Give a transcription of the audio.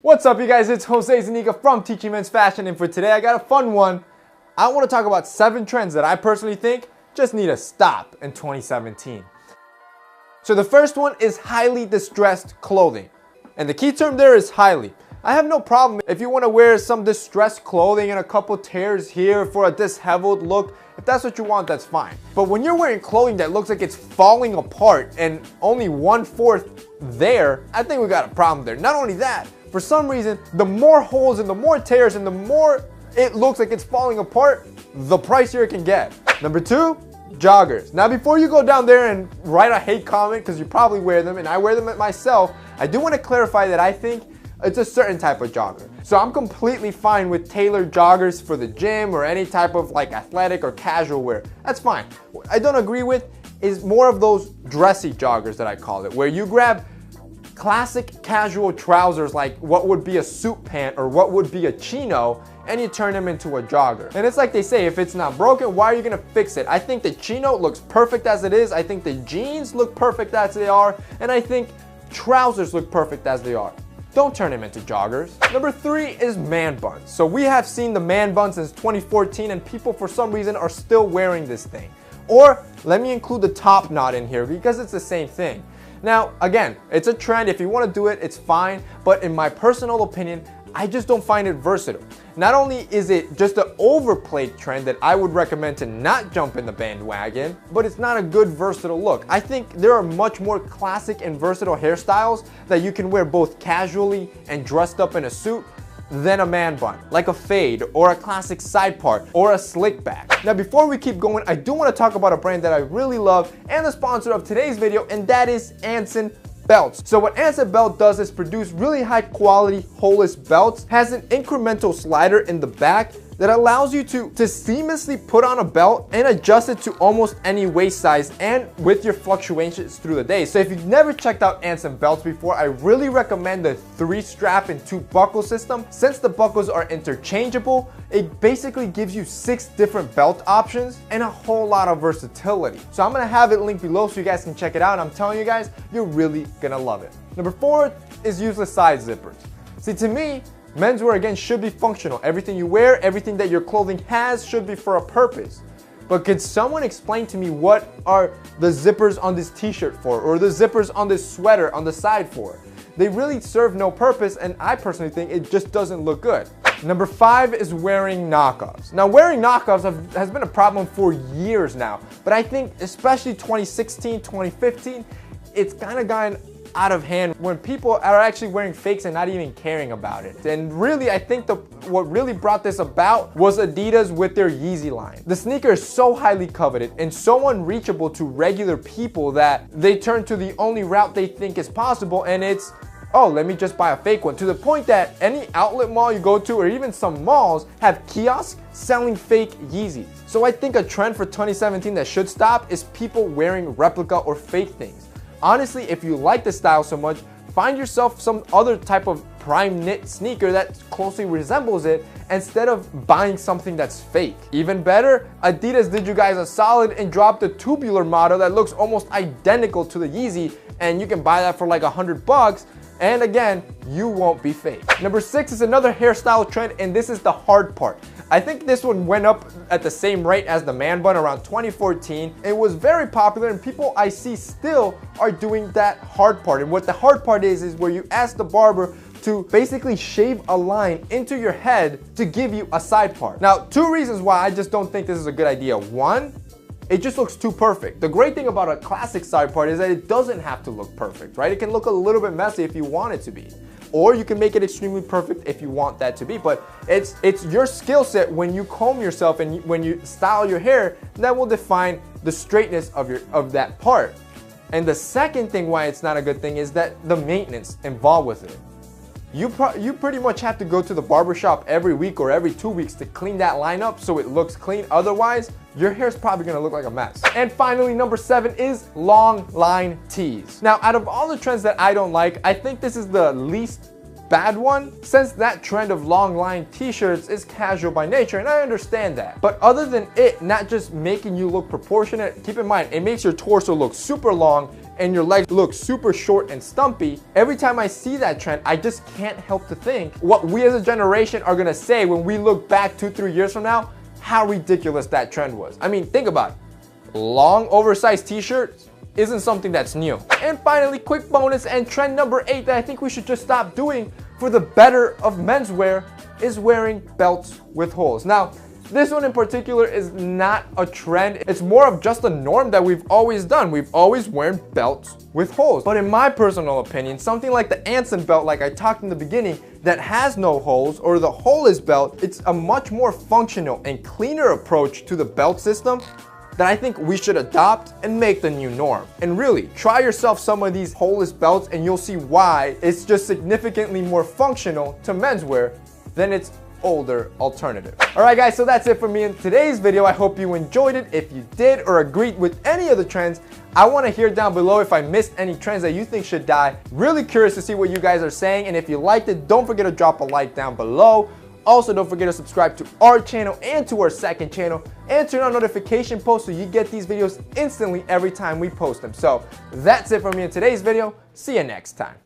What's up, you guys? It's Jose Zanika from Teaching Men's Fashion, and for today I got a fun one. I want to talk about 7 trends that I personally think just need to stop in 2017. So the first one is highly distressed clothing, and the key term there is highly. I have no problem if you want to wear some distressed clothing and a couple tears here for a disheveled look. If that's what you want, that's fine. But when you're wearing clothing that looks like it's falling apart and only 1/4 there, I think we got a problem there. Not only that, for some reason, the more holes and the more tears and the more it looks like it's falling apart, the pricier it can get. Number 2, joggers. Now, before you go down there and write a hate comment, because you probably wear them and I wear them myself, I do want to clarify that I think it's a certain type of jogger. So I'm completely fine with tailored joggers for the gym or any type of like athletic or casual wear. That's fine. What I don't agree with is more of those dressy joggers that I call it, where you grab classic casual trousers like what would be a suit pant or what would be a chino, and you turn them into a jogger. And it's like they say, if it's not broken, why are you gonna fix it? I think the chino looks perfect as it is. I think the jeans look perfect as they are. And I think trousers look perfect as they are. Don't turn them into joggers. Number 3 is man buns. So we have seen the man bun since 2014 and people for some reason are still wearing this thing. Or let me include the top knot in here because it's the same thing. Now, again, it's a trend. If you want to do it, it's fine. But in my personal opinion, I just don't find it versatile. Not only is it just an overplayed trend that I would recommend to not jump in the bandwagon, but it's not a good versatile look. I think there are much more classic and versatile hairstyles that you can wear both casually and dressed up in a suit than a man bun, like a fade or a classic side part or a slick back. Now, before we keep going, I do want to talk about a brand that I really love and the sponsor of today's video, and that is Anson belts. So what Anson belt does is produce really high quality holeless belts, has an incremental slider in the back that allows you to seamlessly put on a belt and adjust it to almost any waist size and with your fluctuations through the day. So if you've never checked out Anson belts before, I really recommend the 3-strap and 2 buckle system. Since the buckles are interchangeable, it basically gives you 6 different belt options and a whole lot of versatility. So I'm gonna have it linked below so you guys can check it out. I'm telling you guys, you're really gonna love it. Number 4 is useless side zippers. See, to me, menswear again should be functional. Everything you wear, everything that your clothing has should be for a purpose. But could someone explain to me what are the zippers on this t-shirt for, or the zippers on this sweater on the side for? They really serve no purpose, and I personally think it just doesn't look good. Number 5 is wearing knockoffs. Now, wearing knockoffs has been a problem for years now, but I think especially 2016, 2015, it's kind of gotten out of hand when people are actually wearing fakes and not even caring about it. And really, I think what really brought this about was Adidas with their Yeezy line. The sneaker is so highly coveted and so unreachable to regular people that they turn to the only route they think is possible, and it's, oh, let me just buy a fake one, to the point that any outlet mall you go to or even some malls have kiosks selling fake Yeezys. So I think a trend for 2017 that should stop is people wearing replica or fake things. Honestly, if you like the style so much, find yourself some other type of prime knit sneaker that closely resembles it instead of buying something that's fake. Even better, Adidas did you guys a solid and dropped a tubular model that looks almost identical to the Yeezy, and you can buy that for like $100. And again, you won't be fake. Number 6 is another hairstyle trend, and this is the hard part. I think this one went up at the same rate as the man bun around 2014. It was very popular, and people I see still are doing that hard part. And what the hard part is where you ask the barber to basically shave a line into your head to give you a side part. Now, 2 reasons why I just don't think this is a good idea. 1, it just looks too perfect. The great thing about a classic side part is that it doesn't have to look perfect, right? It can look a little bit messy if you want it to be. Or you can make it extremely perfect if you want that to be. But it's your skill set when you comb yourself and when you style your hair that will define the straightness of that part. And the second thing why it's not a good thing is that the maintenance involved with it. You pretty much have to go to the barbershop every week or every 2 weeks to clean that line up so it looks clean. Otherwise, your hair's probably gonna look like a mess. And finally, number 7 is long line tees. Now, out of all the trends that I don't like, I think this is the least bad one, since that trend of long line t-shirts is casual by nature, and I understand that. But other than it not just making you look proportionate, keep in mind, it makes your torso look super long and your legs look super short and stumpy, every time I see that trend, I just can't help to think what we as a generation are gonna say when we look back 2-3 years from now, how ridiculous that trend was. I mean, think about it. Long, oversized t-shirts isn't something that's new. And finally, quick bonus and trend number 8 that I think we should just stop doing for the better of menswear is wearing belts with holes. Now, this one in particular is not a trend. It's more of just a norm that we've always done. We've always worn belts with holes. But in my personal opinion, something like the Anson belt, like I talked in the beginning, that has no holes, or the holeless belt, it's a much more functional and cleaner approach to the belt system that I think we should adopt and make the new norm. And really, try yourself some of these holeless belts and you'll see why it's just significantly more functional to menswear than its older alternative. Alright guys, so that's it for me in today's video. I hope you enjoyed it. If you did or agreed with any of the trends, I want to hear down below if I missed any trends that you think should die. Really curious to see what you guys are saying, and if you liked it, don't forget to drop a like down below. Also, don't forget to subscribe to our channel and to our second channel, and turn on notification posts so you get these videos instantly every time we post them. So that's it for me in today's video. See you next time.